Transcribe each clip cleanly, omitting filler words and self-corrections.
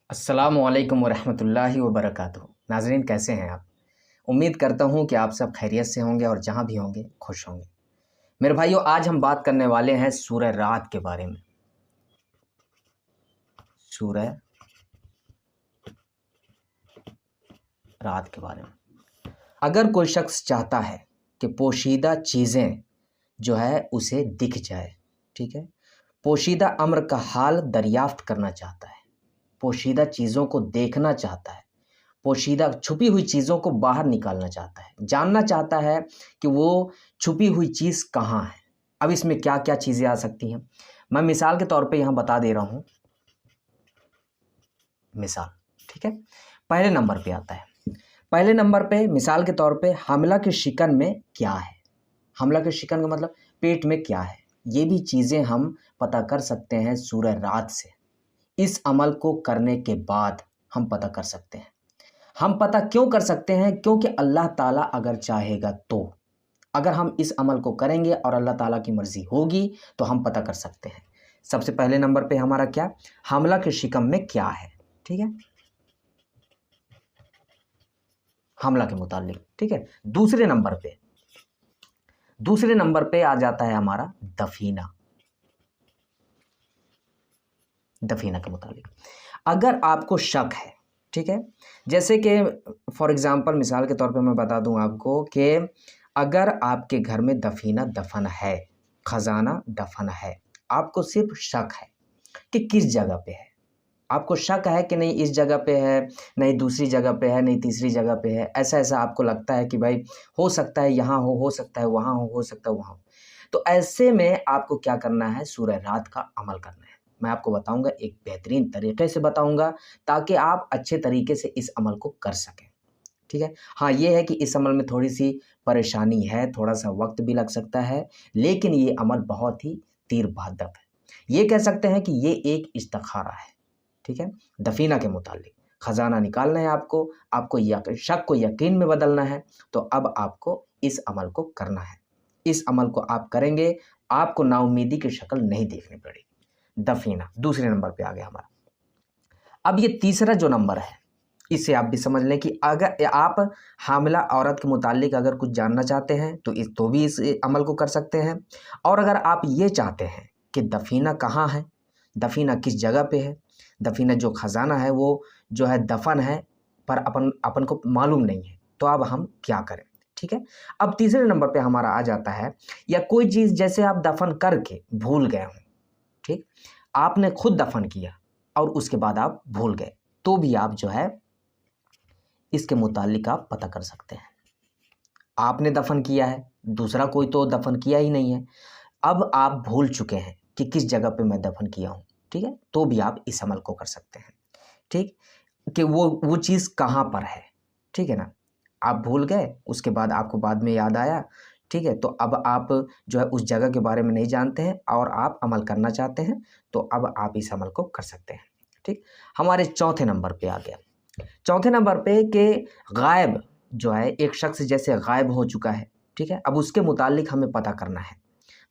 अस्सलामुअलैकुम वरहमतुल्लाहि वबरकातुहू। नाज़रीन, कैसे हैं आप? उम्मीद करता हूँ कि आप सब खैरियत से होंगे और जहाँ भी होंगे खुश होंगे। मेरे भाइयों, आज हम बात करने वाले हैं सूरह रात के बारे में। सूरह रात के बारे में अगर कोई शख्स चाहता है कि पोशीदा चीज़ें जो है उसे दिख जाए, ठीक है, पोशीदा अम्र का हाल दरियाफ्त करना चाहता है, पोशीदा चीज़ों को देखना चाहता है, पोशीदा छुपी हुई चीज़ों को बाहर निकालना चाहता है, जानना चाहता है कि वो छुपी हुई चीज़ कहाँ है। अब इसमें क्या क्या चीज़ें आ सकती हैं, मैं मिसाल के तौर पे यहाँ बता दे रहा हूँ। मिसाल, ठीक है, पहले नंबर पे आता है। पहले नंबर पे मिसाल के तौर पे हामिला के शिकन में क्या है। हामिला के शिकन का मतलब पेट में क्या है, ये भी चीज़ें हम पता कर सकते हैं सूरह रात से। इस अमल को करने के बाद हम पता कर सकते हैं। हम पता क्यों कर सकते हैं? क्योंकि अल्लाह ताला अगर चाहेगा तो, अगर हम इस अमल को करेंगे और अल्लाह ताला की मर्ज़ी होगी तो हम पता कर सकते हैं। सबसे पहले नंबर पे हमारा क्या, हामिला के शिकम में क्या है, ठीक है, हामिला के मुतालिक, ठीक है। दूसरे नंबर पे आ जाता है हमारा दफीना। दफीना के मुतालिक अगर आपको शक है, ठीक है, जैसे कि फॉर एग्ज़ाम्पल मिसाल के तौर पे मैं बता दूं आपको कि अगर आपके घर में दफीना दफन है, ख़जाना दफन है, आपको सिर्फ शक है कि किस जगह पे है। आपको शक है कि नहीं इस जगह पे है, नहीं दूसरी जगह पे है, नहीं तीसरी जगह पे है। ऐसा ऐसा आपको लगता है कि भाई हो सकता है यहाँ हो सकता है वहाँ हो सकता है वहाँ हो। तो ऐसे में आपको क्या करना है, सूरह रात का अमल करना है। मैं आपको बताऊंगा, एक बेहतरीन तरीके से बताऊंगा ताकि आप अच्छे तरीके से इस अमल को कर सकें, ठीक है। हाँ, ये है कि इस अमल में थोड़ी सी परेशानी है, थोड़ा सा वक्त भी लग सकता है, लेकिन ये अमल बहुत ही तीर बहादुर है। ये कह सकते हैं कि ये एक इस्तिखारा है, ठीक है। दफीना के मुतालिक ख़जाना निकालना है आपको, शक को यकीन में बदलना है, तो अब आपको इस अमल को करना है। इस अमल को आप करेंगे, आपको नाउम्मीदी की शक्ल नहीं देखनी पड़ेगी। दफीना दूसरे नंबर पे आ गया हमारा। अब ये तीसरा जो नंबर है, इसे आप भी समझ लें कि अगर आप हामिला औरत के मुतालिक अगर कुछ जानना चाहते हैं तो भी इस अमल को कर सकते हैं। और अगर आप ये चाहते हैं कि दफीना कहाँ है, दफीना किस जगह पे है, दफीना जो ख़जाना है वो जो है दफन है पर अपन अपन को मालूम नहीं है, तो अब हम क्या करें, ठीक है। अब तीसरे नंबर पे हमारा आ जाता है, या कोई चीज़ जैसे आप दफन करके भूल गए हों, ठीक, आपने खुद दफन किया और उसके बाद आप भूल गए, तो भी आप जो है इसके मुतालिक आप पता कर सकते हैं। आपने दफन किया है, दूसरा कोई तो दफन किया ही नहीं है, अब आप भूल चुके हैं कि किस जगह पे मैं दफन किया हूँ, ठीक है, तो भी आप इस अमल को कर सकते हैं, ठीक, कि वो चीज़ कहाँ पर है, ठीक है ना। आप भूल गए, उसके बाद आपको बाद में याद आया, ठीक है, तो अब आप जो है उस जगह के बारे में नहीं जानते हैं और आप अमल करना चाहते हैं, तो अब आप इस अमल को कर सकते हैं, ठीक। हमारे चौथे नंबर पे आ गया। चौथे नंबर पे कि गायब जो है, एक शख्स जैसे गायब हो चुका है, ठीक है, अब उसके मुतालिक हमें पता करना है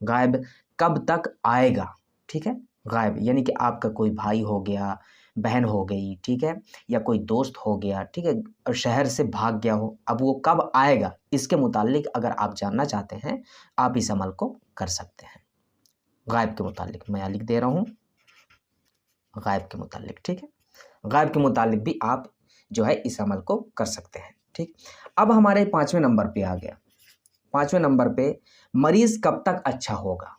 गायब कब तक आएगा, ठीक है। गायब यानी कि आपका कोई भाई हो गया, बहन हो गई, ठीक है, या कोई दोस्त हो गया, ठीक है, और शहर से भाग गया हो, अब वो कब आएगा इसके मुतालिक अगर आप जानना चाहते हैं, आप इस अमल को कर सकते हैं। गायब के मुतालिक मैं यहाँ लिख दे रहा हूँ, गायब के मुतालिक, ठीक है, गायब के मुतालिक भी आप जो है इस अमल को कर सकते हैं, ठीक। अब हमारे पाँचवें नंबर पे आ गया। पाँचवें नंबर पे मरीज़ कब तक अच्छा होगा,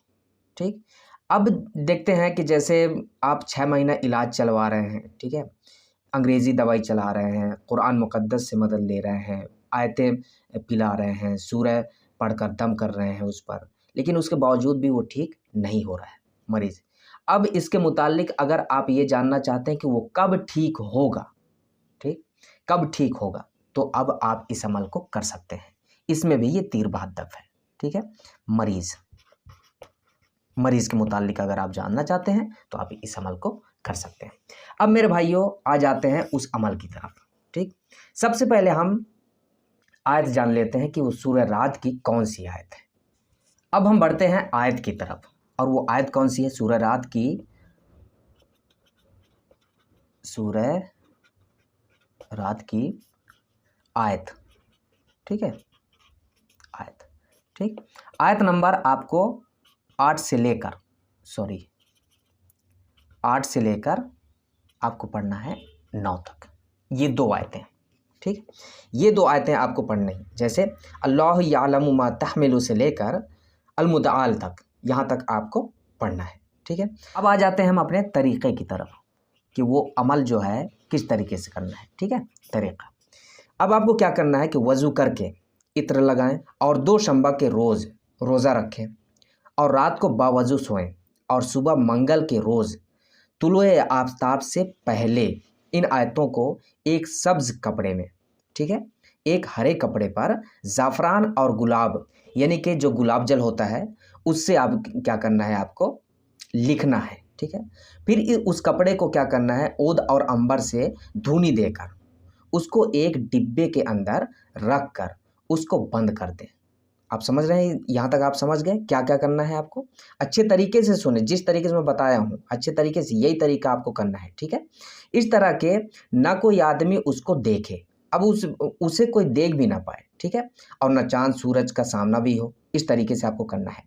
ठीक। अब देखते हैं कि जैसे आप 6 महीना इलाज चलवा रहे हैं, ठीक है, अंग्रेज़ी दवाई चला रहे हैं, कुरान मुक़द्दस से मदद ले रहे हैं, आयतें पिला रहे हैं, सूरह पढ़कर दम कर रहे हैं उस पर, लेकिन उसके बावजूद भी वो ठीक नहीं हो रहा है मरीज़। अब इसके मुतालिक अगर आप ये जानना चाहते हैं कि वो कब ठीक होगा, ठीक, कब ठीक होगा, तो अब आप इस अमल को कर सकते हैं। इसमें भी ये तीर बहादुर है, ठीक है। मरीज़ के मुतालिक अगर आप जानना चाहते हैं तो आप इस अमल को कर सकते हैं। अब मेरे भाइयों आ जाते हैं उस अमल की तरफ, ठीक। सबसे पहले हम आयत जान लेते हैं कि वो सूरह रात की कौन सी आयत है। अब हम बढ़ते हैं आयत की तरफ, और वो आयत कौन सी है, सूरह रात की सूरह रात की आयत, ठीक है, आयत, ठीक। आयत नंबर आपको 8 से लेकर आपको पढ़ना है 9 तक, ये 2 आयतें, ठीक। ये 2 आयतें आपको पढ़नी हैं। जैसे अल्लाहु यालमु मा तहमिलु से लेकर अलमुदआल तक, यहाँ तक आपको पढ़ना है, ठीक है। अब आ जाते हैं हम अपने तरीक़े की तरफ कि वो अमल जो है किस तरीके से करना है, ठीक है, तरीक़ा। अब आपको क्या करना है कि वज़ू करके इत्र लगाएं और 2 शंबा के रोज़ रोज़ा रखें और रात को बावज़ू सोएं और सुबह मंगल के रोज़ तुलुए आफ़ताब से पहले इन आयतों को एक सब्ज़ कपड़े में, ठीक है, एक हरे कपड़े पर ज़ाफ़रान और गुलाब यानी कि जो गुलाब जल होता है उससे आप क्या करना है, आपको लिखना है, ठीक है। फिर उस कपड़े को क्या करना है, ओद और अंबर से धूनी देकर उसको एक डिब्बे के अंदर रख कर उसको बंद कर दें। आप समझ रहे हैं, यहाँ तक आप समझ गए क्या क्या करना है आपको? अच्छे तरीके से सुने, जिस तरीके से मैं बताया हूँ अच्छे तरीके से यही तरीका आपको करना है, ठीक है। इस तरह के ना कोई आदमी उसको देखे, अब उसे कोई देख भी ना पाए, ठीक है, और ना चाँद सूरज का सामना भी हो, इस तरीके से आपको करना है।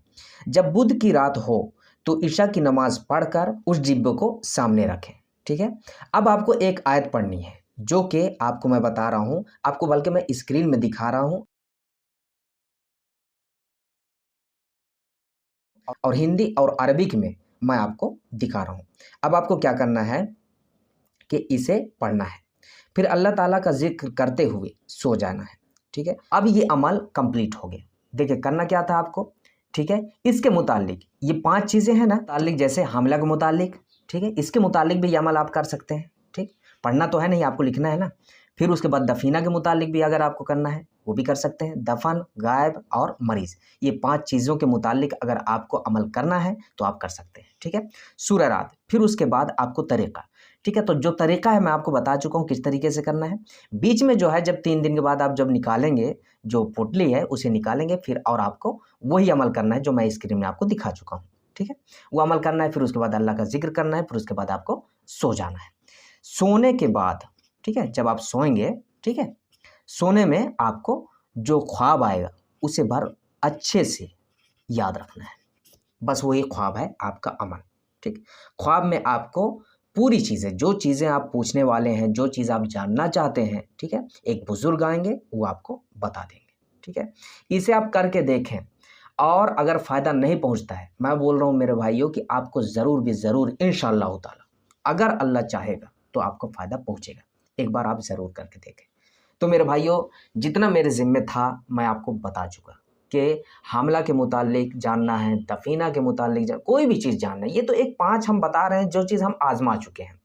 जब बुध की रात हो तो ईशा की नमाज पढ़कर उस डिब्बे को सामने रखें, ठीक है। अब आपको एक आयत पढ़नी है जो कि आपको मैं बता रहा हूँ, आपको बल्कि मैं स्क्रीन में दिखा रहा हूँ और हिंदी और अरबिक में मैं आपको दिखा रहा हूँ। अब आपको क्या करना है कि इसे पढ़ना है, फिर अल्लाह ताला का जिक्र करते हुए सो जाना है, ठीक है। अब ये अमल कंप्लीट हो गया। देखिए करना क्या था आपको, ठीक है। इसके मुतालिक ये 5 चीज़ें हैं ना, तालिक जैसे हमला के मुतालिक, ठीक है, इसके मुतालिक भी ये अमल आप कर सकते हैं, ठीक। पढ़ना तो है नहीं, आपको लिखना है ना। फिर उसके बाद दफीना के मुतालिक भी अगर आपको करना है वो भी कर सकते हैं। दफन, गायब और मरीज़, ये 5 चीज़ों के मुतालिक अगर आपको अमल करना है तो आप कर सकते हैं, ठीक है। सूरह रात, फिर उसके बाद आपको तरीक़ा, ठीक है। तो जो तरीक़ा है मैं आपको बता चुका हूँ किस तरीके से करना है। बीच में जो है जब 3 दिन के बाद आप जब निकालेंगे, जो पोटली है उसे निकालेंगे फिर और आपको वही अमल करना है जो मैं स्क्रीन में आपको दिखा चुका हूँ, ठीक है। वो अमल करना है, फिर उसके बाद अल्लाह का ज़िक्र करना है, फिर उसके बाद आपको सो जाना है। सोने के बाद, ठीक है, जब आप सोएंगे, ठीक है, सोने में आपको जो ख्वाब आएगा उसे भर अच्छे से याद रखना है। बस वही ख्वाब है आपका अमल, ठीक। ख्वाब में आपको पूरी चीज़ें, जो चीज़ें आप पूछने वाले हैं, जो चीज़ आप जानना चाहते हैं, ठीक है, एक बुज़ुर्ग आएंगे वो आपको बता देंगे, ठीक है। इसे आप करके देखें और अगर फ़ायदा नहीं पहुंचता है, मैं बोल रहा हूं मेरे भाइयों कि आपको ज़रूर भी ज़रूर इंशाअल्लाह ताला अगर अल्लाह चाहेगा तो आपको फ़ायदा पहुंचेगा। एक बार आप ज़रूर करके देखें। तो मेरे भाइयों, जितना मेरे ज़िम्मे था मैं आपको बता चुका कि हमला के मुतालिक जानना है, दफीना के मुतालिक कोई भी चीज़ जानना है, ये तो एक 5 हम बता रहे हैं जो चीज़ हम आज़मा चुके हैं।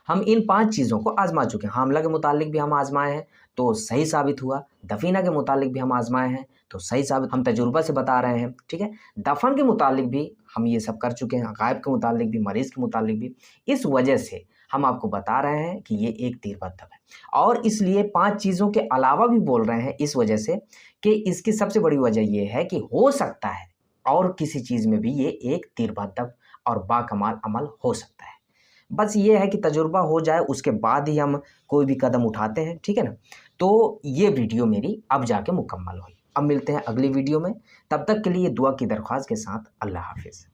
हम इन 5 चीज़ों को आज़मा चुके हैं। हमला के मुतालिक भी हम आज़माए हैं तो सही साबित हुआ, दफीना के मुतालिक भी हम आज़माए हैं तो सही साबित, हम तजुर्बा से बता रहे हैं, ठीक है। दफन के मुतालिक भी हम ये सब कर चुके हैं, गायब के मुतालिक भी, मरीज़ के मुतालिक भी। इस वजह से हम आपको बता रहे हैं कि ये एक तीर बत्तब है और इसलिए 5 चीज़ों के अलावा भी बोल रहे हैं इस वजह से कि इसकी सबसे बड़ी वजह ये है कि हो सकता है और किसी चीज़ में भी ये एक तीर बत्तब और बाकमाल अमल हो सकता है। बस ये है कि तजुर्बा हो जाए उसके बाद ही हम कोई भी कदम उठाते हैं, ठीक है ना। तो ये वीडियो मेरी अब जाके मुकम्मल हुई। अब मिलते हैं अगली वीडियो में, तब तक के लिए दुआ की दरख्वास्त के साथ अल्लाह हाफ़िज़।